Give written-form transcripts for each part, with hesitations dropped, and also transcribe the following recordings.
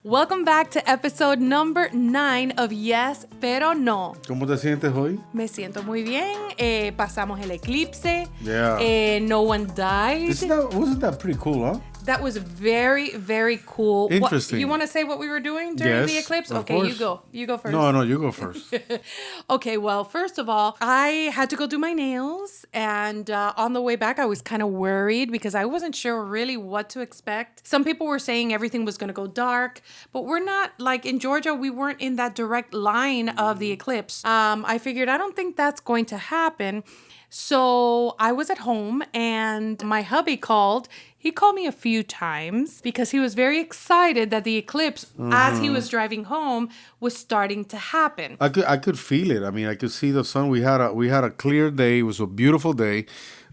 Welcome back to episode number 9 of Yes, Pero No. ¿Cómo te sientes hoy? Me siento muy bien. Pasamos el eclipse. Yeah. No one died. Wasn't that pretty cool, huh? That was very, very cool. Interesting. You want to say what we were doing during the eclipse? Okay, course. you go. You go first. No, you go first. Okay, well, first of all, I had to go do my nails. And on the way back, I was kind of worried because I wasn't sure really what to expect. Some people were saying everything was going to go dark. But we're not, like in Georgia, we weren't in that direct line of the eclipse. I figured I don't think that's going to happen. So I was at home and my hubby called. He called me a few times because he was very excited that the eclipse, as he was driving home, was starting to happen. I could feel it. I mean, I could see the sun. We had a clear day. It was a beautiful day.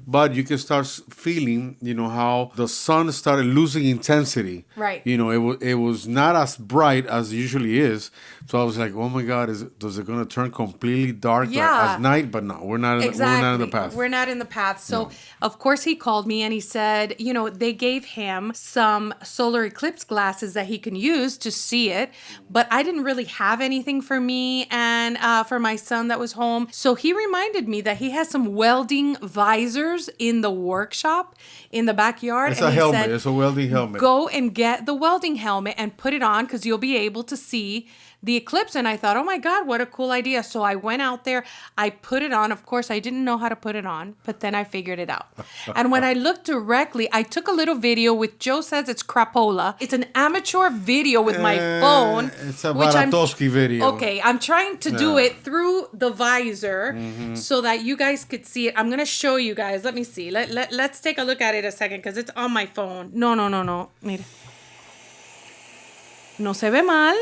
But you can start feeling, how the sun started losing intensity. Right. It was not as bright as it usually is. So I was like, oh my God, is it going to turn completely dark as night? But no, we're not in the path. We're not in the path. So, Of course, he called me and he said, they gave him some solar eclipse glasses that he can use to see it. But I didn't really have anything for me and for my son that was home. So he reminded me that he has some welding visors in the workshop in the backyard. It's a helmet. It's a welding helmet. Go and get the welding helmet and put it on because you'll be able to see the eclipse. And I thought, oh my God, what a cool idea. So I went out there, I put it on. Of course, I didn't know how to put it on, but then I figured it out. And when I looked directly, I took a little video with, Joe says it's crapola. It's an amateur video with my phone. It's a Baratowski video. Okay, I'm trying to do it through the visor so that you guys could see it. I'm going to show you guys. Let me see. Let's take a look at it a second because it's on my phone. No. Mira. No se ve mal.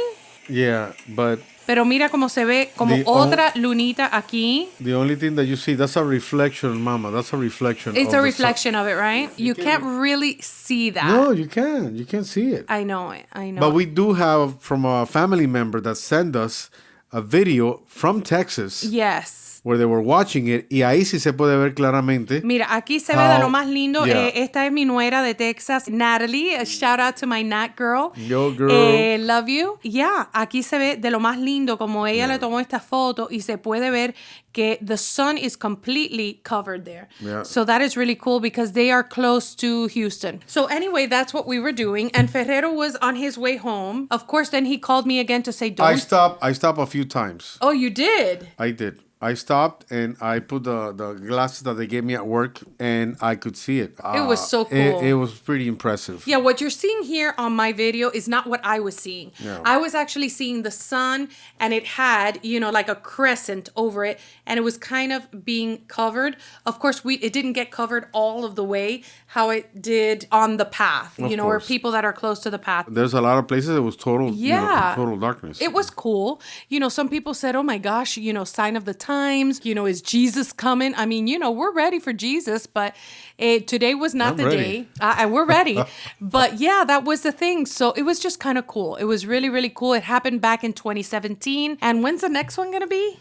Yeah, but... Pero mira cómo se ve como otra lunita aquí. The only thing that you see, that's a reflection, Mama. That's a reflection. It's a reflection of it, right? You can't really see that. No, you can. You can see it. I know. But we do have from a family member that sent us a video from Texas. Yes. Where they were watching it, y ahí sí se puede ver claramente. Mira, aquí se ve de lo más lindo. Yeah. Esta es mi nuera de Texas, Natalie. A shout out to my Nat girl. Yo, girl. Love you. Yeah, aquí se ve de lo más lindo como ella le tomó esta foto y se puede ver que the sun is completely covered there. Yeah. So that is really cool because they are close to Houston. So anyway, that's what we were doing. And Ferrero was on his way home. Of course, then he called me again to say, don't. I stopped a few times. Oh, you did? I did. I stopped and I put the glasses that they gave me at work and I could see it. It was so cool. It was pretty impressive. Yeah, what you're seeing here on my video is not what I was seeing. Yeah. I was actually seeing the sun and it had, like a crescent over it and it was kind of being covered. Of course, it didn't get covered all of the way how it did on the path, or people that are close to the path. There's a lot of places it was total, total darkness. It was cool. Some people said, oh my gosh, sign of the times, is Jesus coming? I mean, we're ready for Jesus, but today was not the day. We're ready. But yeah, that was the thing. So it was just kind of cool. It was really, really cool. It happened back in 2017. And when's the next one going to be?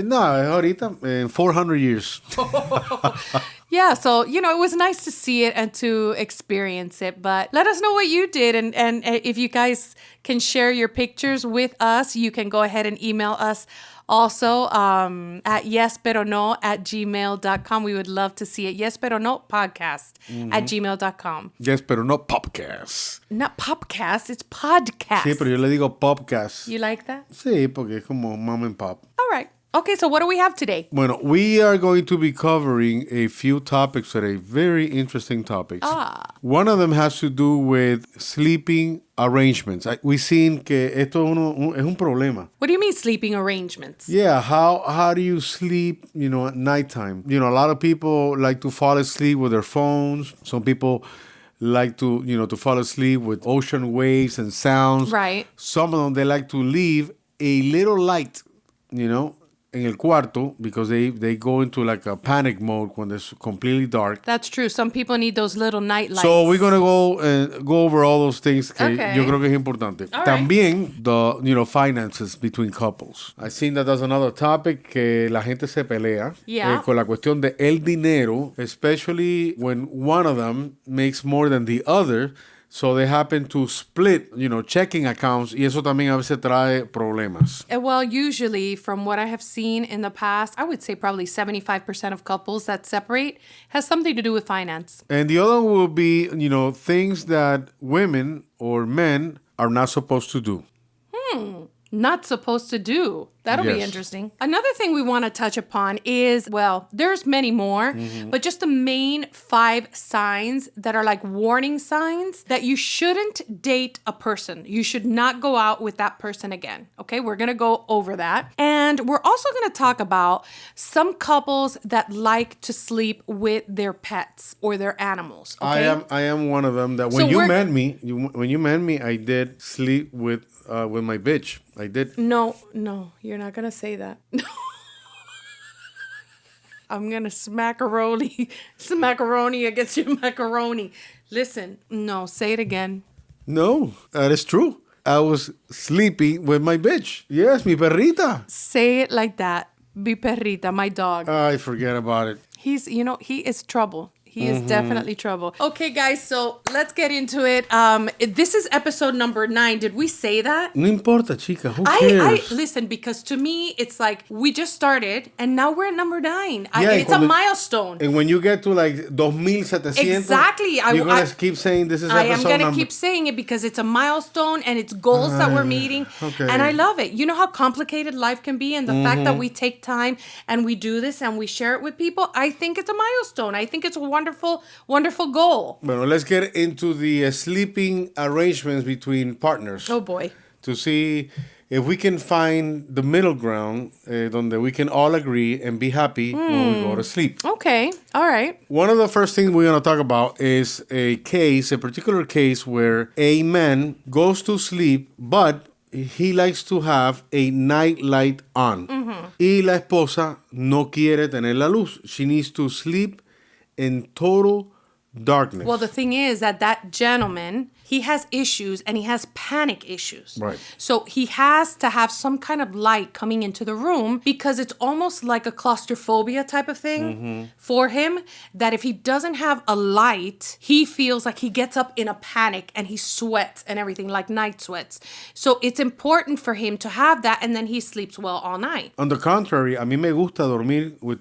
No, ahorita, in 400 years. Yeah, so, it was nice to see it and to experience it. But let us know what you did. And if you guys can share your pictures with us, you can go ahead and email us also at yesperono@gmail.com. We would love to see it. Yesperonopodcast@gmail.com. Yes, pero no podcast. Not popcast, it's podcast. Sí, pero yo le digo podcast. You like that? Sí, porque es como mom and pop. All right. Okay, so what do we have today? Bueno, we are going to be covering a few topics today, very interesting topics. One of them has to do with sleeping arrangements. We've seen que esto es un problema. What do you mean sleeping arrangements? Yeah, how do you sleep, at nighttime? A lot of people like to fall asleep with their phones. Some people like to, to fall asleep with ocean waves and sounds. Right. Some of them, they like to leave a little light, en el cuarto because they go into like a panic mode when it's completely dark. That's true. Some people need those little night lights. So we're going to go over all those things que yo creo que es importante. All También the finances between couples. I think that's another topic que la gente se pelea con la cuestión de el dinero, especially when one of them makes more than the other. So they happen to split, checking accounts, y eso también a veces trae problemas. Well, usually, from what I have seen in the past, I would say probably 75% of couples that separate has something to do with finance. And the other will be, things that women or men are not supposed to do. Not supposed to do. That'll be Yes. interesting. Another thing we want to touch upon is, well, there's many more, but just the main 5 signs that are like warning signs that you shouldn't date a person. You should not go out with that person again. Okay, we're going to go over that. And we're also going to talk about some couples that like to sleep with their pets or their animals. Okay? I am one of them that when you met me, I did sleep with my bitch. I did. No, you're not going to say that. I'm going to smacaroni against your macaroni. Listen, no, say it again. No, that is true. I was sleeping with my bitch. Yes, mi perrita. Say it like that. Mi perrita, my dog. I forget about it. He is trouble. He is definitely trouble. Okay, guys, so let's get into it. This is episode number 9. Did we say that? No importa, chica. Who cares? Listen, because to me, it's like we just started and now we're at number 9. Yeah, It's a milestone. And when you get to like 2,700, Exactly. You're going to keep saying this is episode I am going to number. keep saying it because it's a milestone and it's goals that we're meeting. Okay. And I love it. You know how complicated life can be, and the fact that we take time and we do this and we share it with people, I think it's a milestone. I think it's a wonderful goal. Well, let's get into the sleeping arrangements between partners. Oh, boy. To see if we can find the middle ground donde we can all agree and be happy when we go to sleep. Okay. All right. One of the first things we're going to talk about is a particular case where a man goes to sleep, but he likes to have a night light on. Y la esposa no quiere tener la luz. She needs to sleep in total darkness. Well, the thing is that gentleman, he has issues and he has panic issues. Right. So he has to have some kind of light coming into the room because it's almost like a claustrophobia type of thing for him, that if he doesn't have a light, he feels like he gets up in a panic and he sweats and everything, like night sweats. So it's important for him to have that, and then he sleeps well all night. On the contrary, a mí me gusta dormir with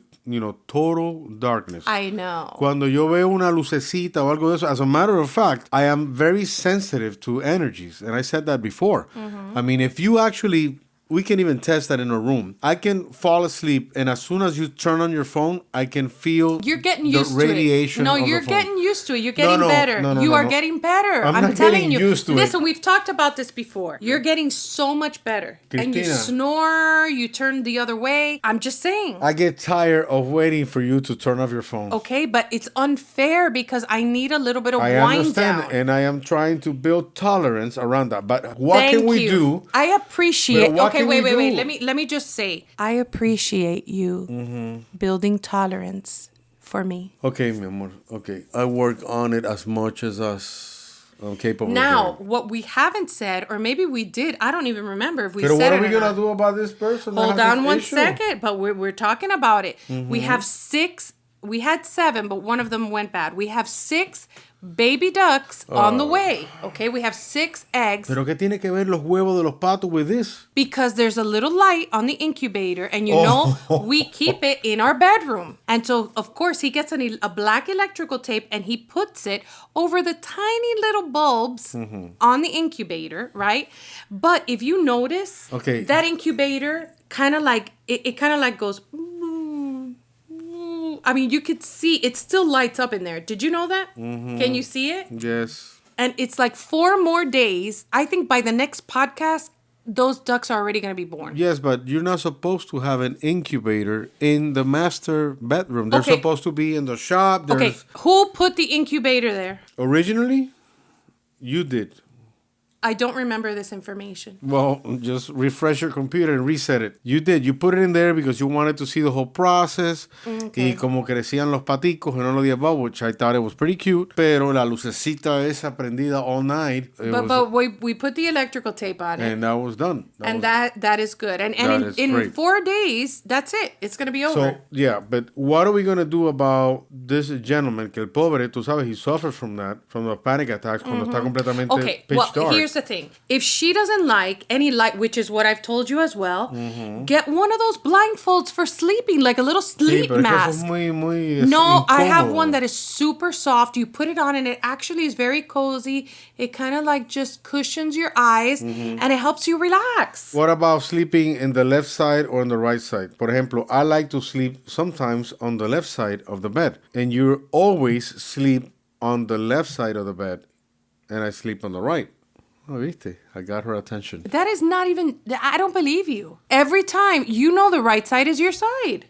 total darkness. I know. Cuando yo veo una lucecita o algo de eso, as a matter of fact, I am very sensitive to energies. And I said that before. I mean, if you actually, we can even test that in a room. I can fall asleep, and as soon as you turn on your phone, I can feel You're getting the used radiation to it. No, of you're the phone. getting used to it. You're getting better. No, you are getting better. I'm not telling getting you. used to it. Listen, we've talked about this before. You're getting so much better. Cristina. And you snore, you turn the other way. I'm just saying. I get tired of waiting for you to turn off your phone. Okay, but it's unfair because I need a little bit of I wind understand, down. and I am trying to build tolerance around that. But what can we do? I appreciate. But what Okay, can we wait. do? Let me just say, I appreciate you building tolerance for me. Okay, mi amor. Okay, I work on it as much as I'm capable Now, of doing. what we haven't said, or maybe we did, I don't even remember if we But said what it are we or going to not. do about this person? that Hold has on this one issue? second, but we're talking about it. We have 6. We had 7, but one of them went bad. We have 6 baby ducks on the way. Okay, we have 6 eggs. Pero qué tiene que ver los huevos de los patos with this? Because there's a little light on the incubator, and you know we keep it in our bedroom. And so, of course, he gets a black electrical tape and he puts it over the tiny little bulbs on the incubator, right? But if you notice, that incubator kind of like, it kind of like goes... I mean, you could see it still lights up in there. Did you know that? Can you see it? Yes. And it's like 4 more days. I think by the next podcast, those ducks are already going to be born. Yes, but you're not supposed to have an incubator in the master bedroom. They're supposed to be in the shop. Okay, who put the incubator there? Originally, you did. I don't remember this information. Well, just refresh your computer and reset it. You did. You put it in there because you wanted to see the whole process. Okay. Y como crecían los paticos en all of the above, which I thought it was pretty cute. Pero la lucecita esa prendida all night. But we put the electrical tape on it. And that was done. That is good. And in 4 days, that's it. It's going to be over. So, yeah, but what are we going to do about this gentleman? Que el pobre, tú sabes, he suffers from that, from the panic attacks cuando está completamente pitch dark. Here's the thing. If she doesn't like any light, which is what I've told you as well, get one of those blindfolds for sleeping, like a little sleep mask. No, I have one that is super soft. You put it on and it actually is very cozy. It kind of like just cushions your eyes and it helps you relax. What about sleeping in the left side or on the right side? Por ejemplo, I like to sleep sometimes on the left side of the bed. And you always sleep on the left side of the bed. And I sleep on the right. Oh, viste? I got her attention. That is not even... I don't believe you. Every time, you know the right side is your side.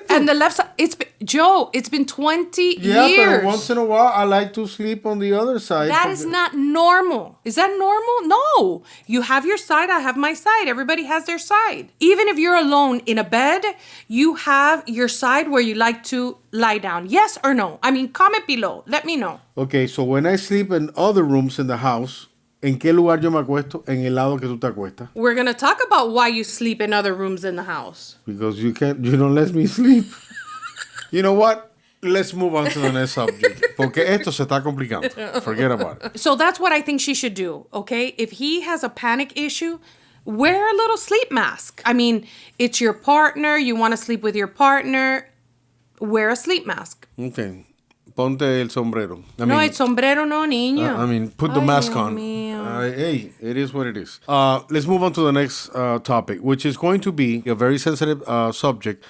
And the left side... It's been 20 years. Yeah, but once in a while, I like to sleep on the other side. That is not normal. Is that normal? No. You have your side, I have my side. Everybody has their side. Even if you're alone in a bed, you have your side where you like to lie down. Yes or no? I mean, comment below. Let me know. Okay, so when I sleep in other rooms in the house... ¿En qué lugar yo me acuesto? En el lado que tú te acuestas. We're going to talk about why you sleep in other rooms in the house. Because you don't let me sleep. You know what? Let's move on to the next subject. Porque esto se está complicando. Forget about it. So that's what I think she should do, okay? If he has a panic issue, wear a little sleep mask. I mean, it's your partner. You want to sleep with your partner. Wear a sleep mask. Okay. Ponte el sombrero. No, el sombrero no, niño. I mean, put the mask on. Hey, it is what it is. Let's move on to the next topic, which is going to be a very sensitive subject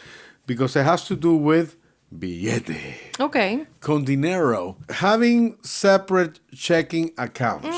because it has to do with billete. Okay. Con dinero. Having separate checking accounts.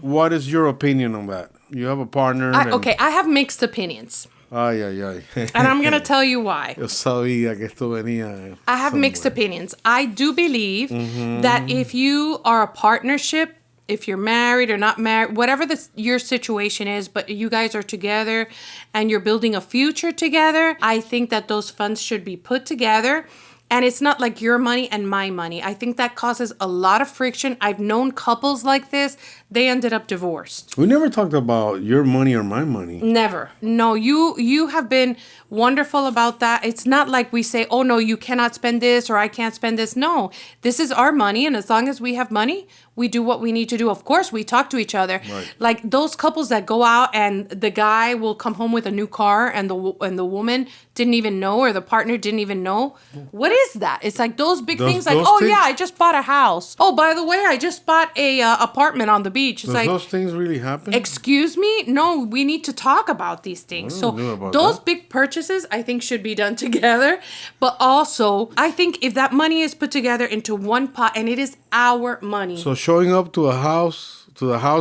What is your opinion on that? You have a partner. I have mixed opinions. Ay, ay, ay. And I'm going to tell you why. Yo sabía que esto venía. I have mixed opinions. I do believe that if you are a partnership, if you're married or not married, whatever your situation is, but you guys are together and you're building a future together, I think that those funds should be put together. And it's not like your money and my money. I think that causes a lot of friction. I've known couples like this. They ended up divorced. We never talked about your money or my money. Never. No, you have been wonderful about that. It's not like we say, oh, no, you cannot spend this or I can't spend this. No, this is our money. And as long as we have money, we do what we need to do. Of course, we talk to each other. Right. Like those couples that go out and the guy will come home with a new car and the woman didn't even know or the partner didn't even know. What is that? It's like those big things like, oh, yeah, I just bought a house. Oh, by the way, I just bought a apartment on the beach. It's Does those things really happen? Excuse me? No, we need to talk about these things. So those big purchases, I think, should be done together. But also, I think if that money is put together into one pot and it is our money. So showing up to the house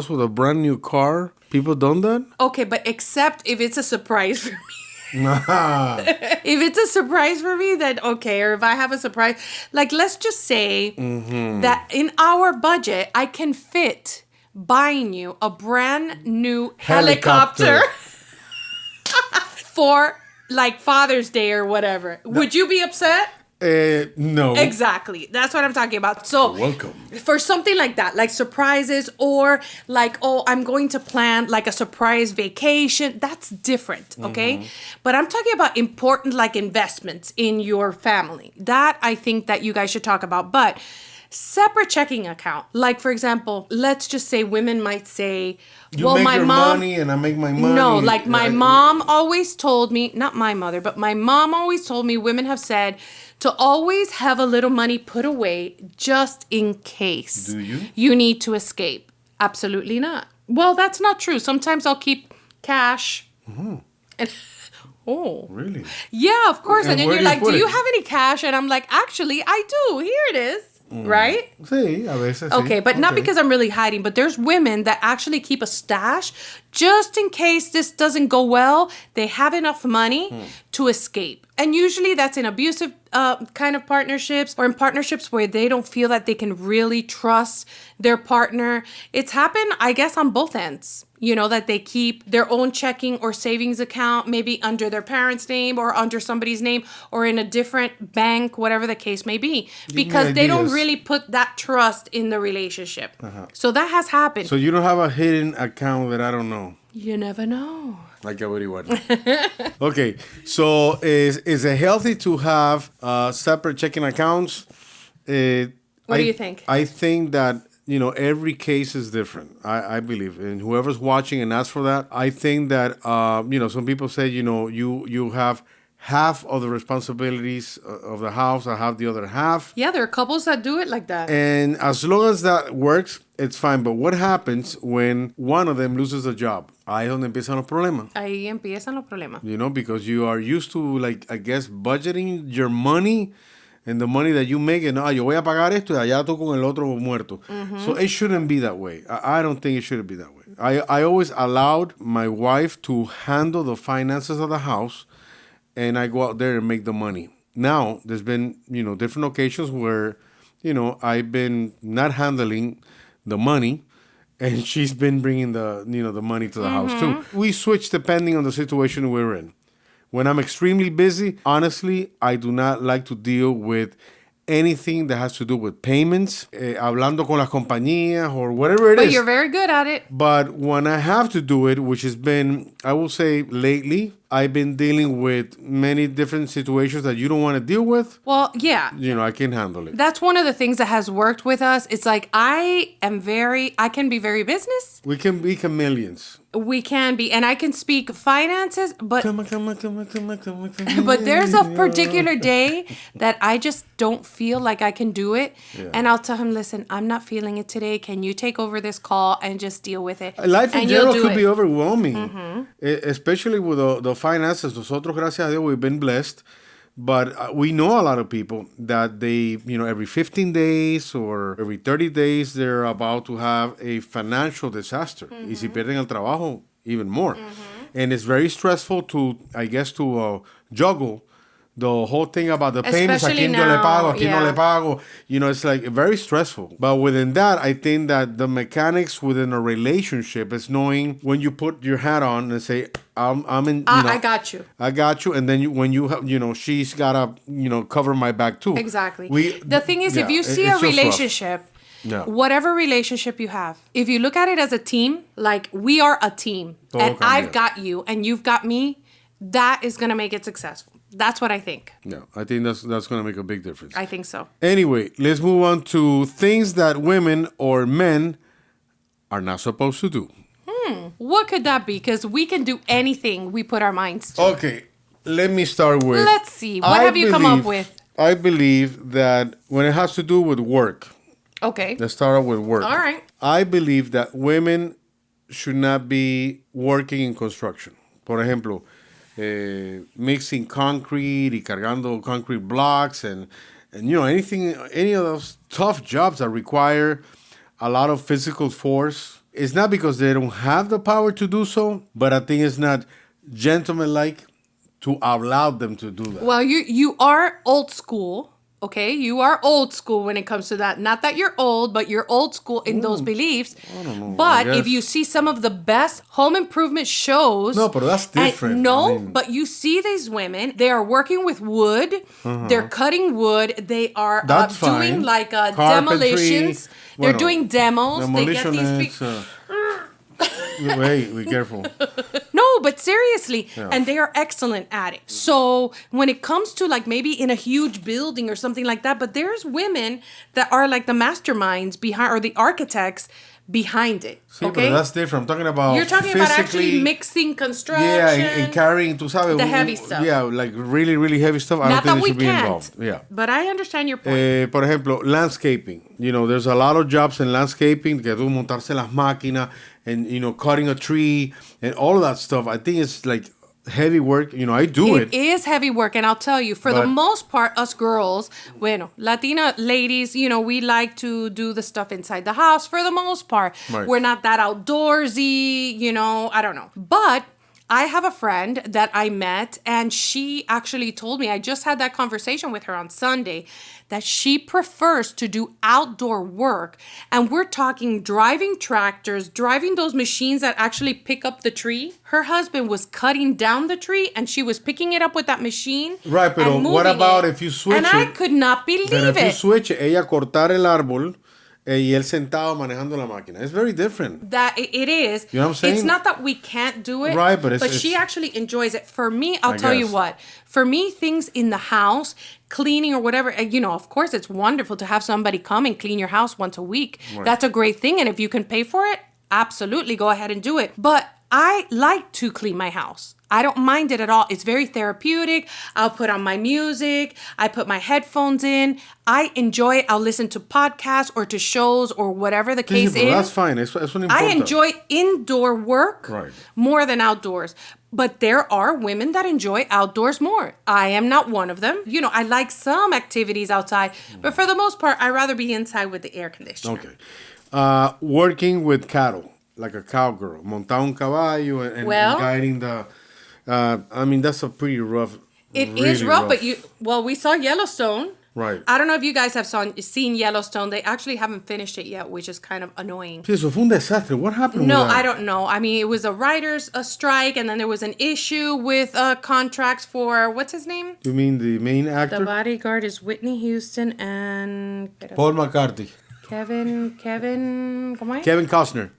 with a brand new car, people done that? Okay, but except if it's a surprise for me. If it's a surprise for me, then okay. Or if I have a surprise, like let's just say that in our budget, I can fit buying you a brand new helicopter. For like Father's Day or whatever. Would you be upset? No. Exactly. That's what I'm talking about. So, welcome. For something like that, like surprises or like, oh, I'm going to plan like a surprise vacation. That's different. Okay. But I'm talking about important like investments in your family. That I think that you guys should talk about. But separate checking account. Like, for example, let's just say women might say, you make your money and I make my money. No, like my mom always told me, not my mother, but my mom always told me, women have said, to always have a little money put away just in case. Do you? You need to escape. Absolutely not. Well, that's not true. Sometimes I'll keep cash. And, oh. Really? Yeah, of course. And then you're like, do you it? have any cash? And I'm like, actually, I do. Here it is. right? Sí, a veces Okay, sí. but not because I'm really hiding, but there's women that actually keep a stash just in case this doesn't go well. They have enough money to escape. And usually that's in abusive kind of partnerships or in partnerships where they don't feel that they can really trust their partner. It's happened, I guess, on both ends. You know, that they keep their own checking or savings account maybe under their parents' name or under somebody's name or in a different bank, whatever the case may be, because they don't really put that trust in the relationship. So that has happened. So you don't have a hidden account that I don't know. You never know. Like everyone. Okay, so is it healthy to have separate checking accounts? What do you think? I think that every case is different. I believe, and whoever's watching and asks for that, I think that some people say you have half of the responsibilities of the house. I have the other half. Yeah, there are couples that do it like that. And as long as that works, it's fine. But what happens when one of them loses a job? Ahí es donde empiezan los problemas. Ahí empiezan los problemas. Because you are used to, I guess, budgeting your money and the money that you make. And yo voy a pagar esto y allá tú con el otro muerto. Mm-hmm. So it shouldn't be that way. I don't think it should be that way. I always allowed my wife to handle the finances of the house, and I go out there and make the money. Now, there's been, different occasions where, I've been not handling the money, and she's been bringing the money to the house too. We switch depending on the situation we're in. When I'm extremely busy, honestly, I do not like to deal with anything that has to do with payments, hablando con las compañías or whatever it is. But you're very good at it. But when I have to do it, which has been, I will say lately, I've been dealing with many different situations that you don't want to deal with. Well, yeah. I can handle it. That's one of the things that has worked with us. It's like I can be very business. We can be chameleons. We can be, and I can speak finances, but Come on. but there's a particular day that I just don't feel like I can do it. Yeah. And I'll tell him, listen, I'm not feeling it today. Can you take over this call and just deal with it? Life in general could be overwhelming, especially with the finances. Nosotros, gracias a Dios, we've been blessed. But we know a lot of people that they, every 15 days or every 30 days, they're about to have a financial disaster. Y si pierden el trabajo, even more. And it's very stressful to juggle the whole thing about the payments. A quién yo le pago, a quién no le pago. It's like very stressful. But within that, I think that the mechanics within a relationship is knowing when you put your hat on and say, I'm in. I got you. I got you. And then when you have, she's gotta, cover my back too. Exactly. The thing is, if you see a relationship, whatever relationship you have, if you look at it as a team, like we are a team, and I've got you and you've got me, that is gonna make it successful. That's what I think. Yeah, I think that's going to make a big difference. I think so. Anyway, let's move on to things that women or men are not supposed to do. What could that be? Because we can do anything we put our minds to. Okay, let me start with... Let's see. What have you come up with? I believe that when it has to do with work... Okay. Let's start off with work. All right. I believe that women should not be working in construction. Por ejemplo... mixing concrete y cargando concrete blocks and any of those tough jobs that require a lot of physical force. It's not because they don't have the power to do so, but I think it's not gentlemanlike to allow them to do that. Well, you are old school. Okay, you are old school when it comes to that. Not that you're old, but you're old school in those beliefs. I don't know, but if you see some of the best home improvement shows... No, but that's different. But you see these women, they are working with wood. They're cutting wood. They are doing like demolitions. They're doing demos. They get these... Wait, be careful. No, but seriously. Yeah. And they are excellent at it. So when it comes to like maybe in a huge building or something like that, but there's women that are like the masterminds behind or the architects behind it. Sí, okay? But that's different. I'm talking about You're talking about actually mixing construction. Yeah, and carrying, tú sabes. The heavy stuff. Yeah, like really, really heavy stuff. I don't think they should be involved. Yeah. But I understand your point. Por ejemplo, landscaping. There's a lot of jobs in landscaping que tú montarse las máquinas and, cutting a tree and all of that stuff. I think it's like heavy work. You know, I do it. It is heavy work, and I'll tell you, for the most part, us girls, bueno, Latina ladies, you know, we like to do the stuff inside the house for the most part. Right. We're not that outdoorsy, you know, I don't know. But I have a friend that I met, and she actually told me, I just had that conversation with her on Sunday, that she prefers to do outdoor work. And we're talking driving tractors, driving those machines that actually pick up the tree. Her husband was cutting down the tree, and she was picking it up with that machine. Right, but what about if you switch it? And I could not believe it. If you it. switch it, ella cortar el árbol, y él sentado manejando la máquina. It's very different. That it is. You know what I'm saying? It's not that we can't do it. Right, but she actually enjoys it. For me, I'll tell you what. For me, things in the house, cleaning or whatever, you know, of course, it's wonderful to have somebody come and clean your house once a week. Right. That's a great thing. And if you can pay for it, absolutely go ahead and do it. But I like to clean my house. I don't mind it at all. It's very therapeutic. I'll put on my music. I put my headphones in. I enjoy it. I'll listen to podcasts or to shows or whatever the case is. That's fine. Eso no importa. I enjoy indoor work right. more than outdoors. But there are women that enjoy outdoors more. I am not one of them. You know, I like some activities outside. But for the most part, I'd rather be inside with the air conditioner. Okay. Working with cattle, like a cowgirl. Montar un caballo and guiding the... I mean, that's a pretty rough. It really is rough, but we saw Yellowstone. Right. I don't know if you guys have seen Yellowstone. They actually haven't finished it yet, which is kind of annoying. Sí, eso fue un desastre. What happened? No, I don't know. I mean, it was a writer's strike, and then there was an issue with contracts for, what's his name? You mean the main actor? The bodyguard is Whitney Houston and... Paul McCarthy. Kevin Costner.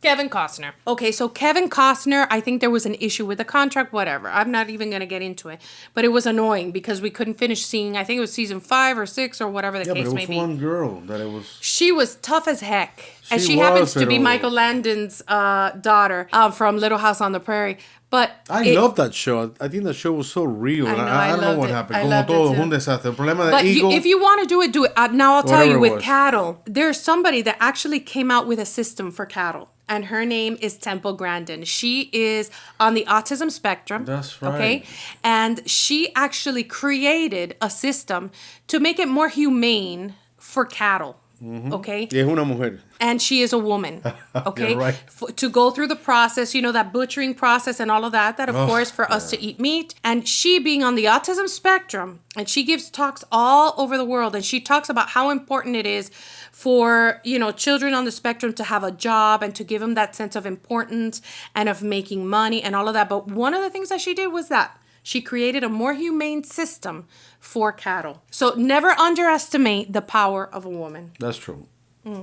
Kevin Costner. Okay, so Kevin Costner, I think there was an issue with the contract, whatever. I'm not even going to get into it. But it was annoying because we couldn't finish seeing, I think it was season 5 or 6 or whatever the case may be. Yeah, but it was one girl that it was... She was tough as heck. And she happens to be Michael Landon's daughter from Little House on the Prairie. But I love that show. I think that show was so real. I don't know what happened. Como todo, un desastre. El problema de ego. If you want to do it, do it. Now I'll tell you with cattle. There's somebody that actually came out with a system for cattle. And her name is Temple Grandin. She is on the autism spectrum. That's right. Okay. And she actually created a system to make it more humane for cattle. Mm-hmm. Okay. Y es una mujer. And she is a woman. Okay. Right. To go through the process, you know, that butchering process and all of that, of course, for us to eat meat. And she being on the autism spectrum, and she gives talks all over the world. And she talks about how important it is for, you know, children on the spectrum to have a job and to give them that sense of importance and of making money and all of that. But one of the things that she did was that she created a more humane system for cattle. So never underestimate the power of a woman. That's true.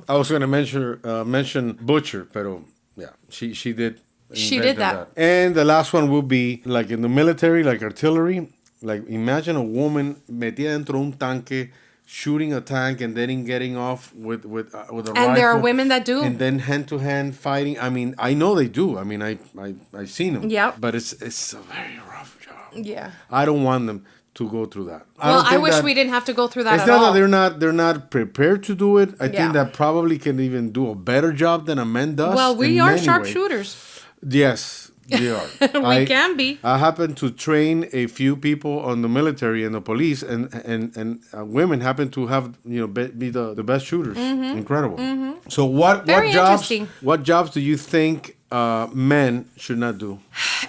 I was going to mention butcher, pero yeah, she did. She did that. And the last one would be like in the military, like artillery. Like imagine a woman metida dentro un tanque, shooting a tank and then getting off with a rifle. And there are women that do. And then hand-to-hand fighting. I mean, I know they do. I mean, I've seen them. Yeah. But it's a very rough job. Yeah. I don't want them to go through that. Well, I wish we didn't have to go through that at all. It's not that they're not prepared to do it. I think that probably can even do a better job than a man does. Well, we are sharpshooters. Yes, we are. We can be. I happen to train a few people on the military and the police, and women happen to have, you know, be the best shooters. Mm-hmm. Incredible. Mm-hmm. So what jobs do you think men should not do?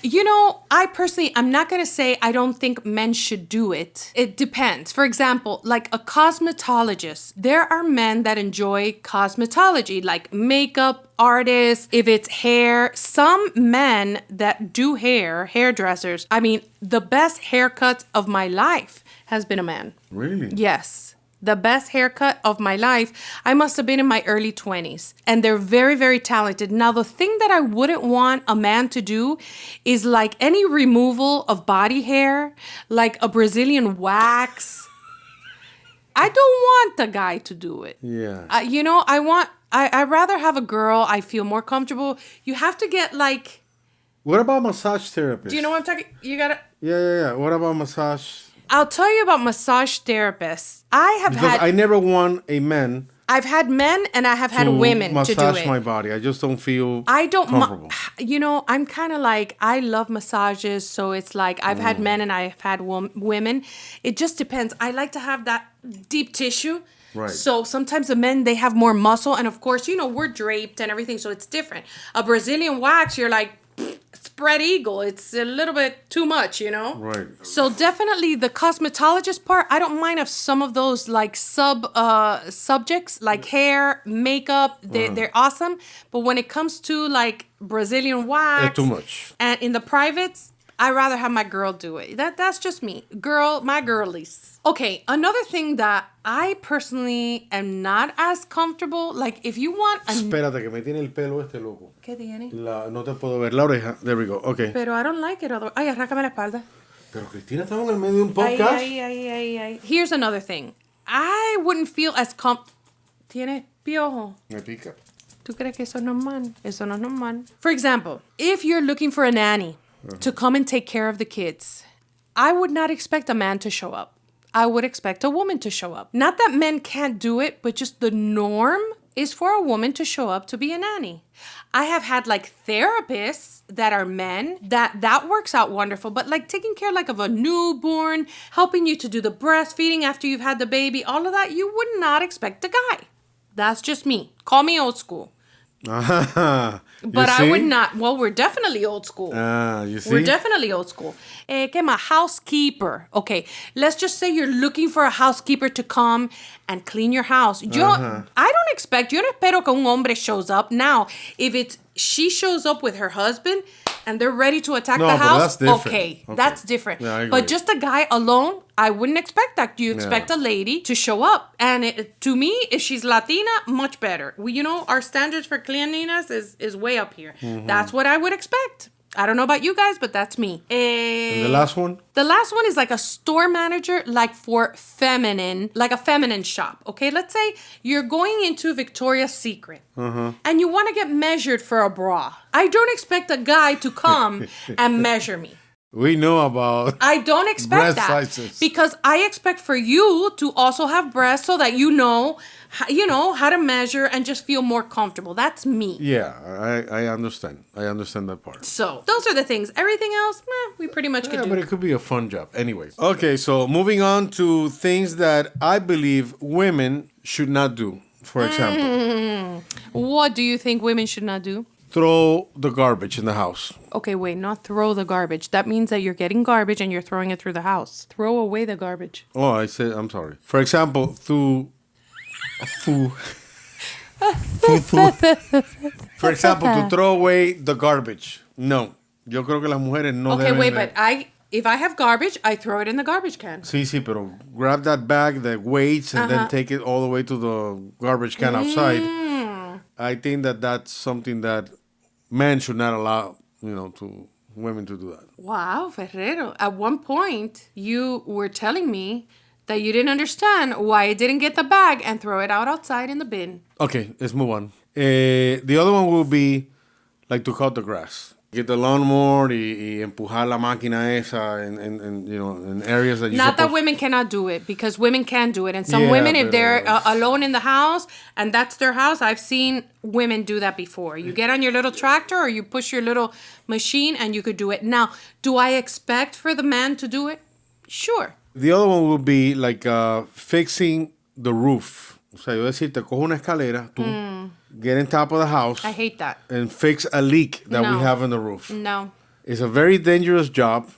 You know, I'm not going to say I don't think men should do it. It depends. For example, like a cosmetologist. There are men that enjoy cosmetology, like makeup artists, if it's hair. Some men that do hairdressers. I mean, the best haircut of my life has been a man. Really? Yes. The best haircut of my life, I must have been in my early 20s. And they're very, very talented. Now, the thing that I wouldn't want a man to do is like any removal of body hair, like a Brazilian wax. I don't want the guy to do it. Yeah. You know, I'd rather have a girl. I feel more comfortable. You have to get like... What about massage therapists? Do you know what I'm talking? You gotta... Yeah. What about massage... I'll tell you about massage therapists. I never want a man I've had men and I have had women to do massage it. my body. I just don't feel comfortable. comfortable. I'm kind of like, I love massages. So it's like, I've had men and I've had women. It just depends. I like to have that deep tissue. Right. So sometimes the men, they have more muscle. And of course, we're draped and everything. So it's different. A Brazilian wax, you're like, spread eagle. It's a little bit too much, Right. So definitely the cosmetologist part, I don't mind if some of those like subjects like hair, makeup, they're awesome. But when it comes to like Brazilian wax, it's too much. And in the privates, I'd rather have my girl do it. That's just me. My girlies. Okay, another thing that I personally am not as comfortable, like if you want Espérate que me tiene el pelo este loco. ¿Qué tiene? No te puedo ver la oreja. There we go. Okay. Pero I don't like it. Ay, arráncame la espalda. Pero Cristina estaba en el medio de un podcast. Ay. Here's another thing. I wouldn't feel as ¿Tiene piojo? Me pica. ¿Tú crees que eso es normal? Eso no es normal. For example, if you're looking for a nanny to come and take care of the kids, I would not expect a man to show up. I would expect a woman to show up. Not that men can't do it, but just the norm is for a woman to show up to be a nanny. I have had like therapists that are men that works out wonderful, but like taking care like of a newborn, helping you to do the breastfeeding after you've had the baby, all of that, you would not expect a guy. That's just me. Call me old school. But I would not. Well, we're definitely old school. You see? We're definitely old school. ¿Qué más? Housekeeper. Okay, let's just say you're looking for a housekeeper to come and clean your house. I don't expect, yo no espero que un hombre shows up. Now, if she shows up with her husband and they're ready to attack the house, okay, that's different. Yeah, I agree. But just a guy alone, I wouldn't expect that. You expect a lady to show up. And to me, if she's Latina, much better. Our standards for cleanliness is way up here. Mm-hmm. That's what I would expect. I don't know about you guys, but that's me. And the last one? The last one is like a store manager, like for feminine, like a feminine shop. Okay, let's say you're going into Victoria's Secret and you want to get measured for a bra. I don't expect a guy to come and measure me. We know about I don't expect that sizes. Because I expect for you to also have breasts so that you know how to measure and just feel more comfortable. That's me. Yeah, I understand. I understand that part. So those are the things. Everything else, we pretty much could do. But it could be a fun job. Anyways. Okay, so moving on to things that I believe women should not do. For example. What do you think women should not do? Throw the garbage in the house. Okay, wait, not throw the garbage. That means that you're getting garbage and you're throwing it through the house. Throw away the garbage. Oh, I'm sorry. For example, For example, to throw away the garbage. No. Yo creo que las mujeres no deben. Okay, wait, but if I have garbage, I throw it in the garbage can. Sí, pero grab that bag, the weights, and then take it all the way to the garbage can outside. I think that's something that men should not allow, to women to do that. Wow, Ferrero. At one point, you were telling me that you didn't understand why I didn't get the bag and throw it outside in the bin. Okay, let's move on. The other one will be like to cut the grass. Get the lawnmower y empujar la máquina esa in areas that you Not that women cannot do it, because women can do it. And some women, if they're alone in the house and that's their house, I've seen women do that before. You get on your little tractor or you push your little machine and you could do it. Now, do I expect for the man to do it? Sure. The other one will be like fixing the roof. O sea, yo decirte, coge una escalera, tú get on top of the house. I hate that. And fix a leak that we have in the roof. No. It's a very dangerous job.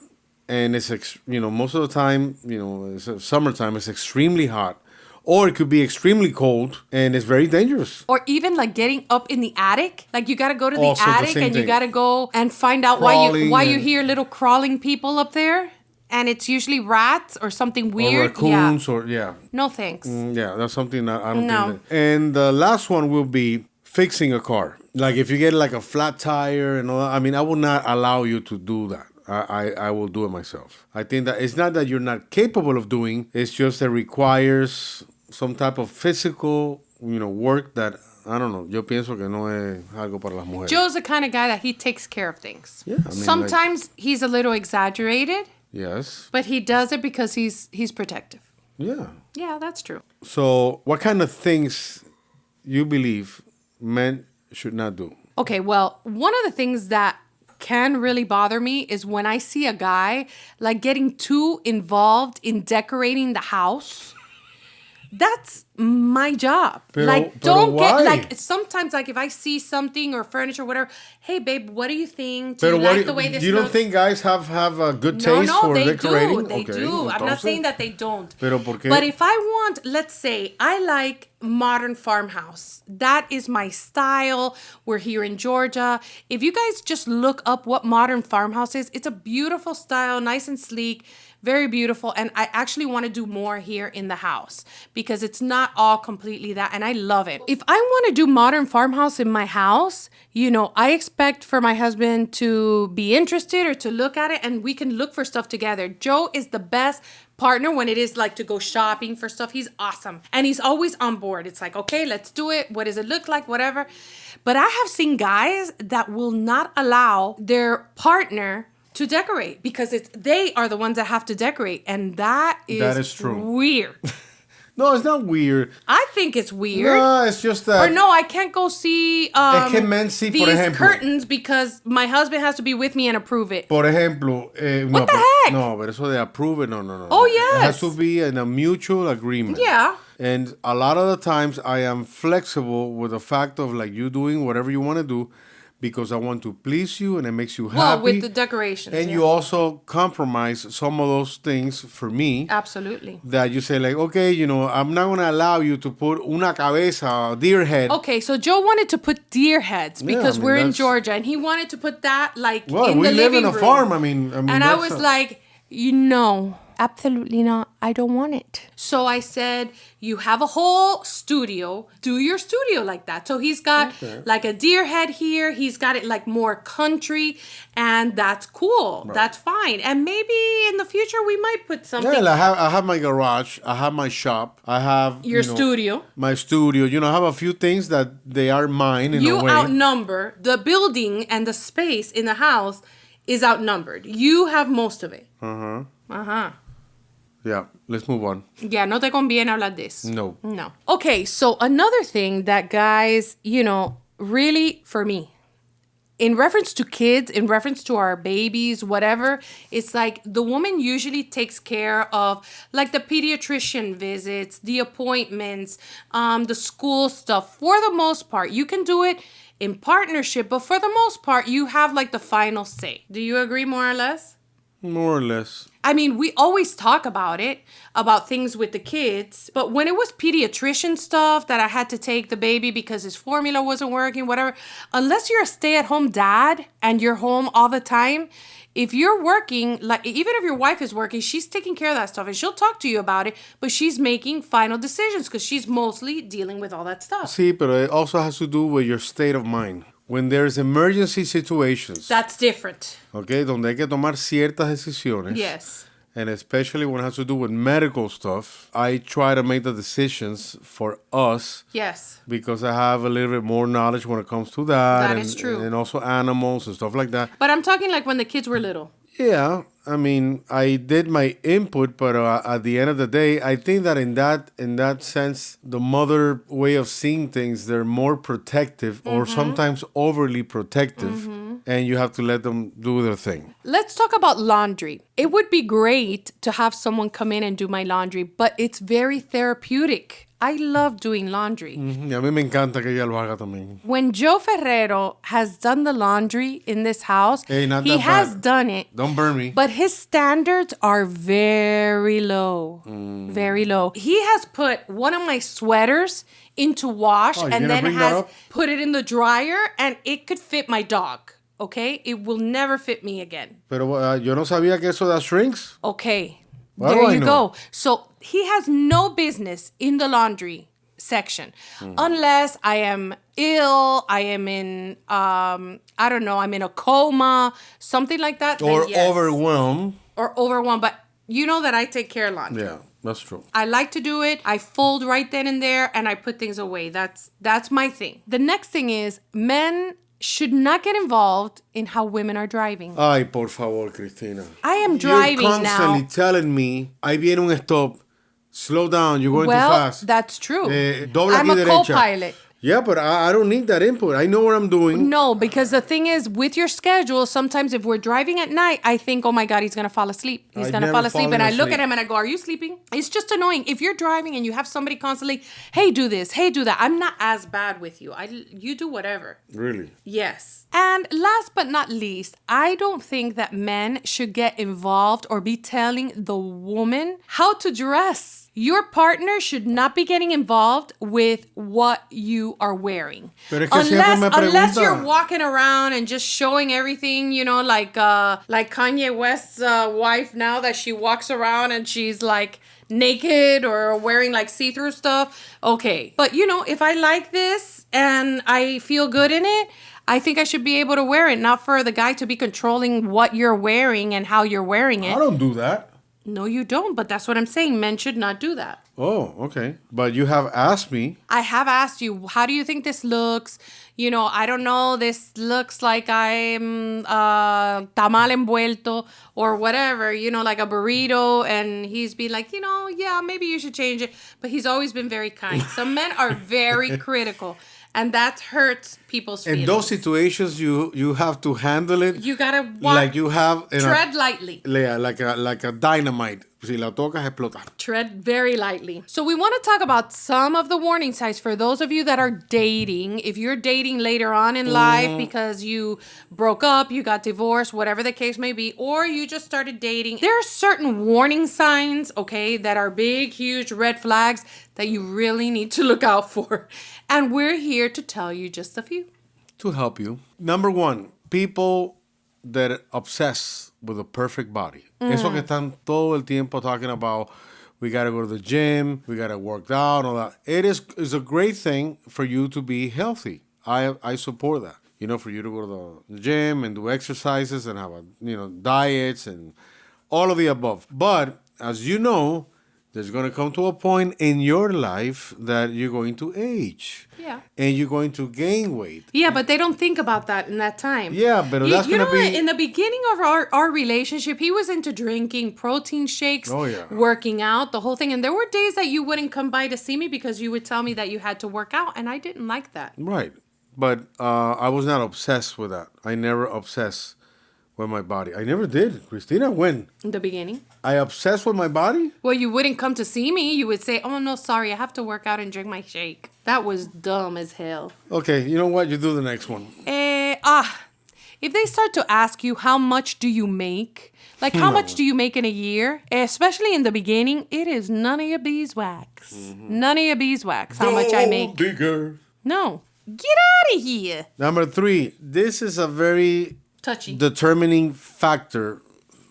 And it's, most of the time, it's summertime, it's extremely hot. Or it could be extremely cold and it's very dangerous. Or even like getting up in the attic. Like you got to go to the attic and you got to go and find out why you hear little crawling people up there. And it's usually rats or something weird. Or raccoons No thanks. That's something that I don't think that. And the last one will be fixing a car. Like if you get like a flat tire and all that, I will not allow you to do that. I will do it myself. I think that it's not that you're not capable of doing, it's just that requires some type of physical, work that, I don't know, yo pienso que no es algo para las mujeres. Joe's the kind of guy that he takes care of things. Yeah, sometimes he's a little exaggerated. Yes. But he does it because he's protective. Yeah. Yeah, that's true. So what kind of things you believe men should not do? Okay, well, one of the things that can really bother me is when I see a guy like getting too involved in decorating the house. That's my job. Don't why? get like sometimes like if I see something or furniture or whatever, hey babe, what do you think? Do you But like the way this you looks? don't think guys have a good taste for they decorating? do. They do. I'm not saying that they don't. Pero ¿por qué? But if I want, let's say, I like modern farmhouse. That is my style. We're here in Georgia. If you guys just look up what modern farmhouse is, it's a beautiful style, nice and sleek. Very beautiful. And I actually want to do more here in the house because it's not all completely that. And I love it. If I want to do modern farmhouse in my house, I expect for my husband to be interested or to look at it and we can look for stuff together. Joe is the best partner when it is like to go shopping for stuff. He's awesome. And he's always on board. It's like, okay, let's do it. What does it look like? Whatever. But I have seen guys that will not allow their partner to decorate because they are the ones that have to decorate, and that is true. Weird. No, it's not weird. I think it's weird. No, it's just that. Or no, I can't go see es que men sí, these por ejemplo, curtains because my husband has to be with me and approve it. Por ejemplo, what the heck? No, pero eso de approve it, no. Oh yes, it has to be in a mutual agreement. Yeah. And a lot of the times I am flexible with the fact of like you doing whatever you want to do. Because I want to please you and it makes you happy. Well, with the decorations. And you also compromise some of those things for me. Absolutely. That you say like, okay, I'm not going to allow you to put una cabeza, a deer head. Okay, so Joe wanted to put deer heads because we're in Georgia and he wanted to put that like in the living room. Well, we live in a farm. I mean, and I was like, absolutely not. I don't want it. So I said, you have a whole studio. Do your studio like that. So he's got like a deer head here. He's got it like more country. And that's cool. Right. That's fine. And maybe in the future we might put something. Yeah, I have my garage. I have my shop. I have your studio. My studio. I have a few things that they are mine in a way. You outnumber. The building and the space in the house is outnumbered. You have most of it. Uh-huh. Uh-huh. Yeah, let's move on. Yeah, no te conviene hablar de eso. No. Okay, so another thing that guys, really for me, in reference to kids, in reference to our babies, whatever, it's like the woman usually takes care of like the pediatrician visits, the appointments, the school stuff. For the most part, you can do it in partnership, but for the most part, you have like the final say. Do you agree more or less? More or less. I mean, we always talk about it, about things with the kids. But when it was pediatrician stuff that I had to take the baby because his formula wasn't working, whatever, unless you're a stay-at-home dad and you're home all the time, if you're working, like even if your wife is working, she's taking care of that stuff and she'll talk to you about it, but she's making final decisions because she's mostly dealing with all that stuff. Sí, pero it also has to do with your state of mind. When there's emergency situations. That's different. Okay, donde hay que tomar ciertas decisiones. Yes. And especially when it has to do with medical stuff, I try to make the decisions for us. Yes. Because I have a little bit more knowledge when it comes to that. That is true. And also animals and stuff like that. But I'm talking like when the kids were little. Yeah, I mean, I did my input, but at the end of the day, I think that in that sense, the mother way of seeing things, they're more protective or sometimes overly protective, and you have to let them do their thing. Let's talk about laundry. It would be great to have someone come in and do my laundry, but it's very therapeutic. I love doing laundry. Y a mí me encanta que ella lo haga también. When Joe Ferrero has done the laundry in this house, he has done it. Don't burn me. But his standards are very low. Very low. He has put one of my sweaters into wash and then has put it in the dryer and it could fit my dog. Okay? It will never fit me again. Pero yo no sabía que eso da shrinks. Okay. There you go. So he has no business in the laundry section unless I am ill, I am in, I'm in a coma, something like that. Or overwhelmed. Or overwhelmed. But you know that I take care of laundry. Yeah, that's true. I like to do it. I fold right then and there and I put things away. That's my thing. The next thing is men should not get involved in how women are driving. Ay, por favor, Cristina. I am driving now. You're constantly telling me, ahí viene un stop, slow down, you're going too fast. Well, that's true. Doble I'm aquí a derecha. co-pilot. Yeah, but I don't need that input. I know what I'm doing. No, because the thing is, with your schedule, sometimes if we're driving at night, I think, oh my God, he's going to fall asleep. He's going to fall asleep. And I look at him and I go, are you sleeping? It's just annoying. If you're driving and you have somebody constantly, hey, do this, hey, do that. I'm not as bad with you. You do whatever. Really? Yes. And last but not least, I don't think that men should get involved or be telling the woman how to dress. Your partner should not be getting involved with what you are wearing. Unless you're walking around and just showing everything, like Kanye West's wife now that she walks around and she's like naked or wearing like see-through stuff. Okay. But if I like this and I feel good in it, I think I should be able to wear it, not for the guy to be controlling what you're wearing and how you're wearing it. I don't do that. No, you don't. But that's what I'm saying. Men should not do that. Oh, okay. But you have asked me. I have asked you, how do you think this looks? I don't know. This looks like I'm tamal envuelto or whatever, like a burrito. And he's been like, yeah, maybe you should change it. But he's always been very kind. Some men are very critical. And that hurts people's feelings. In those situations, you have to handle it. You gotta like you have tread lightly. Yeah, like a dynamite. Si la tocas, explota. Tread very lightly. So we want to talk about some of the warning signs for those of you that are dating. If you're dating later on in life because you broke up, you got divorced, whatever the case may be, or you just started dating, there are certain warning signs, okay, that are big, huge red flags that you really need to look out for. And we're here to tell you just a few. To help you. Number one, people that obsess with a perfect body. Eso que están todo el tiempo talking about, we got to go to the gym, we got to work out, all that. It's a great thing for you to be healthy. I support that. For you to go to the gym and do exercises and have diets and all of the above. But as you know, there's going to come to a point in your life that you're going to age. Yeah. And you're going to gain weight. Yeah, but they don't think about that in that time. Yeah, but that's going to be... In the beginning of our relationship, he was into drinking protein shakes, working out, the whole thing. And there were days that you wouldn't come by to see me because you would tell me that you had to work out. And I didn't like that. Right. But I was not obsessed with that. I never obsessed with my body. I never did. Cristina, when? In the beginning. I obsessed with my body? Well, you wouldn't come to see me. You would say, oh, no, sorry, I have to work out and drink my shake. That was dumb as hell. Okay, you know what? You do the next one. If they start to ask you, how much do you make? Like, how much do you make in a year? Especially in the beginning, it is none of your beeswax. Mm-hmm. None of your beeswax, how much I make. Digger. No. Get out of here. Number 3, this is a very... touchy. Determining factor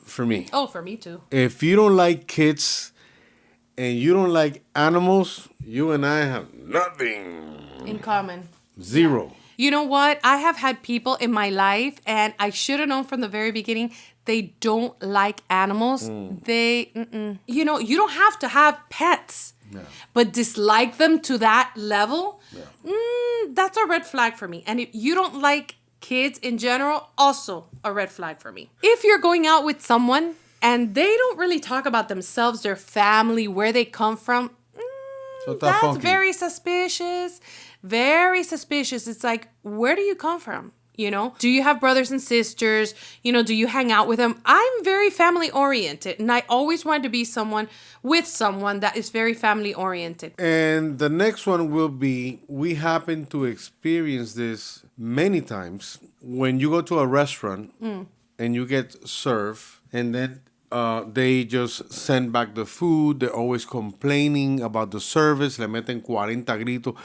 for me. Oh, for me too. If you don't like kids and you don't like animals, you and I have nothing in common. Zero. Yeah. You know what? I have had people in my life, and I should have known from the very beginning, they don't like animals. You don't have to have pets. Yeah. But dislike them to that level, that's a red flag for me. And if you don't like kids in general, also a red flag for me. If you're going out with someone and they don't really talk about themselves, their family, where they come from, that's funky. Very suspicious. Very suspicious. It's like, where do you come from? Do you have brothers and sisters? Do you hang out with them? I'm very family oriented, and I always want to be with someone that is very family oriented. And the next one will be, we happen to experience this many times when you go to a restaurant and you get served, and then they just send back the food. They're always complaining about the service. Le meten 40 gritos.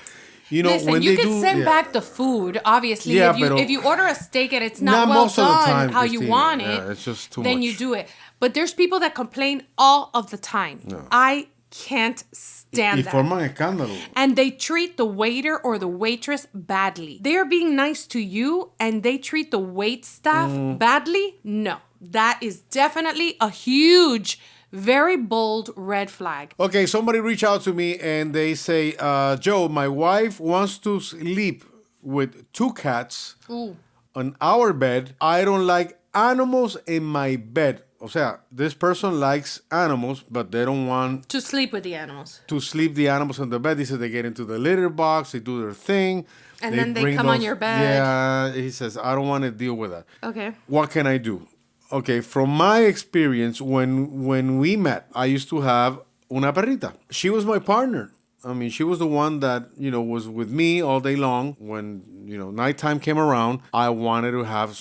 Listen, when you they can send back the food, obviously. Yeah, if you order a steak and it's not well done how you want it, it's just too then much. you do it. But there's people that complain all of the time. No. I can't stand that. Forman escándalo. And they treat the waiter or the waitress badly. They are being nice to you and they treat the wait staff badly? No. That is definitely a huge, very bold red flag. Okay, somebody reach out to me and they say, Joe, my wife wants to sleep with 2 cats on our bed. I don't like animals in my bed. O sea, this person likes animals, but they don't want To sleep with the animals. to sleep the animals on the bed. He said they get into the litter box, they do their thing. And then they bring come on your bed. Yeah, he says, I don't want to deal with that. Okay. What can I do? Okay, from my experience, when we met, I used to have una perrita. She was my partner. I mean, she was the one that, was with me all day long. When, nighttime came around, I wanted to have,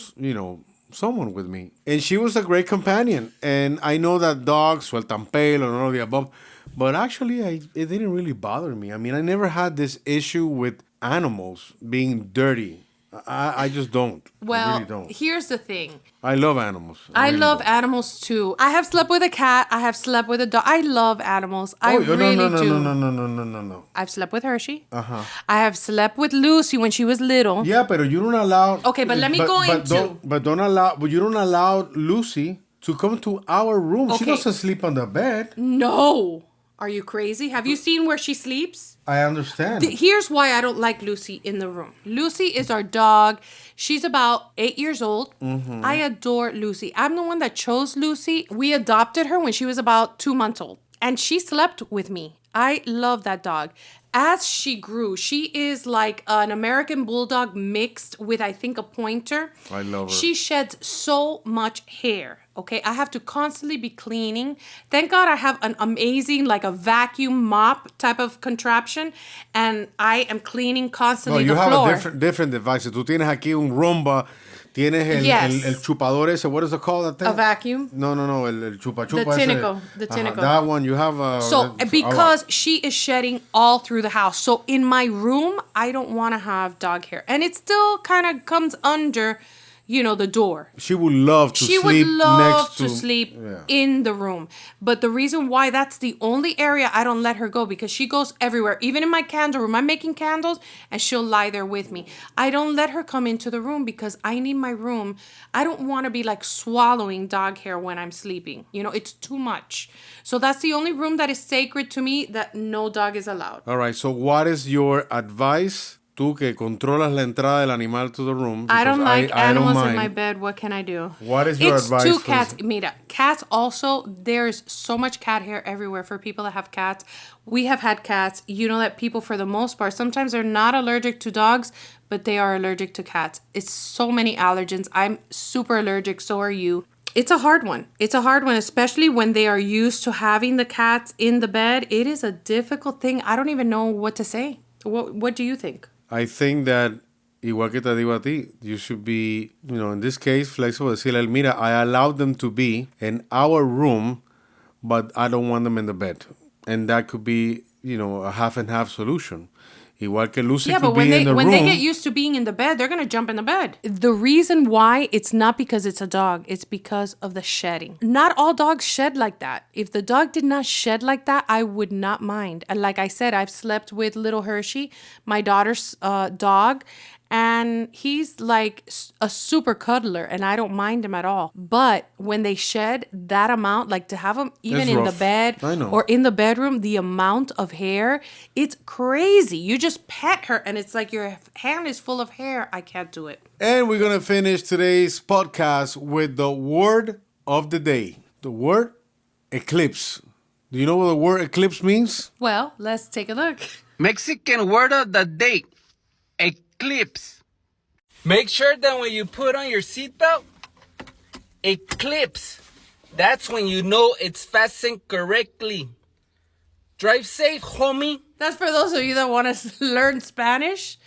someone with me. And she was a great companion. And I know that dogs sueltan pelo and all of the above. But actually, it didn't really bother me. I mean, I never had this issue with animals being dirty. I just don't. Well, I really don't. Here's the thing. I love animals. I really love do. animals too. I have slept with a cat. I have slept with a dog. I love animals. I really do. No. I've slept with Hershey. Uh-huh. I have slept with Lucy when she was little. Yeah, but you don't allow. Okay, but let me go into. But you don't allow Lucy to come to our room. She Okay. doesn't sleep on the bed. No. Are you crazy? Have you seen where she sleeps? I understand. Here's why I don't like Lucy in the room. Lucy is our dog. She's about 8 years old. Mm-hmm. I adore Lucy. I'm the one that chose Lucy. We adopted her when she was about 2 months old. And she slept with me. I love that dog. As she grew, she is like an American Bulldog mixed with, I think, a Pointer. I love her. She sheds so much hair. Okay, I have to constantly be cleaning. Thank God I have an amazing, like a vacuum mop type of contraption, and I am cleaning constantly the floor. You have a different device. Tú tienes aquí un Roomba. Tienes el chupador ese. What is it called? That thing? A vacuum? No. El chupa The Tinico. The Tinico. That one you have. So because she is shedding all through the house. So in my room, I don't want to have dog hair, and it still kind of comes under, the door. She would love to sleep next to. She would love to sleep in the room. But the reason why that's the only area I don't let her go, because she goes everywhere. Even in my candle room, I'm making candles and she'll lie there with me. I don't let her come into the room because I need my room. I don't want to be like swallowing dog hair when I'm sleeping. It's too much. So that's the only room that is sacred to me that no dog is allowed. All right. So what is your advice? Tú que controlas la entrada del animal to the room. I don't like animals in my bed. What can I do? What is your advice? It's 2 cats. Mira, cats also, there's so much cat hair everywhere for people that have cats. We have had cats. You know that people, for the most part, sometimes they're not allergic to dogs, but they are allergic to cats. It's so many allergens. I'm super allergic. So are you. It's a hard one. It's a hard one, especially when they are used to having the cats in the bed. It is a difficult thing. I don't even know what to say. What do you think? I think that, igual que te digo a ti, you should be, in this case, flexible. Decirle, mira, I allowed them to be in our room, but I don't want them in the bed. And that could be, a half and half solution. Igual que Lucy could be in the room. When they get used to being in the bed, they're going to jump in the bed. The reason why, it's not because it's a dog. It's because of the shedding. Not all dogs shed like that. If the dog did not shed like that, I would not mind. And like I said, I've slept with little Hershey, my daughter's dog, and he's like a super cuddler, and I don't mind him at all. But when they shed that amount, like to have them even in the bed or in the bedroom, the amount of hair, it's crazy. You just pet her, and it's like your hand is full of hair. I can't do it. And we're going to finish today's podcast with the word of the day. The word eclipse. Do you know what the word eclipse means? Well, let's take a look. Mexican word of the day. Eclipse. Make sure that when you put on your seatbelt, eclipse. That's when you know it's fastened correctly. Drive safe, homie. That's for those of you that want to learn Spanish.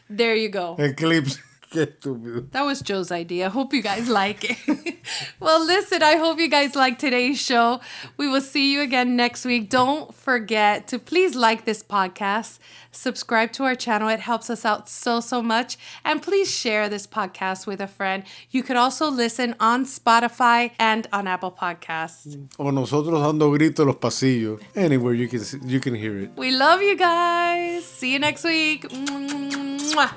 There you go. Eclipse. That was Joe's idea. Hope you guys like it. Well, listen, I hope you guys like today's show. We will see you again next week. Don't forget to please like this podcast. Subscribe to our channel. It helps us out so much. And please share this podcast with a friend. You could also listen on Spotify and on Apple Podcasts. O nosotros dando gritos en los pasillos. Anywhere you can hear it. We love you guys. See you next week. Mwah.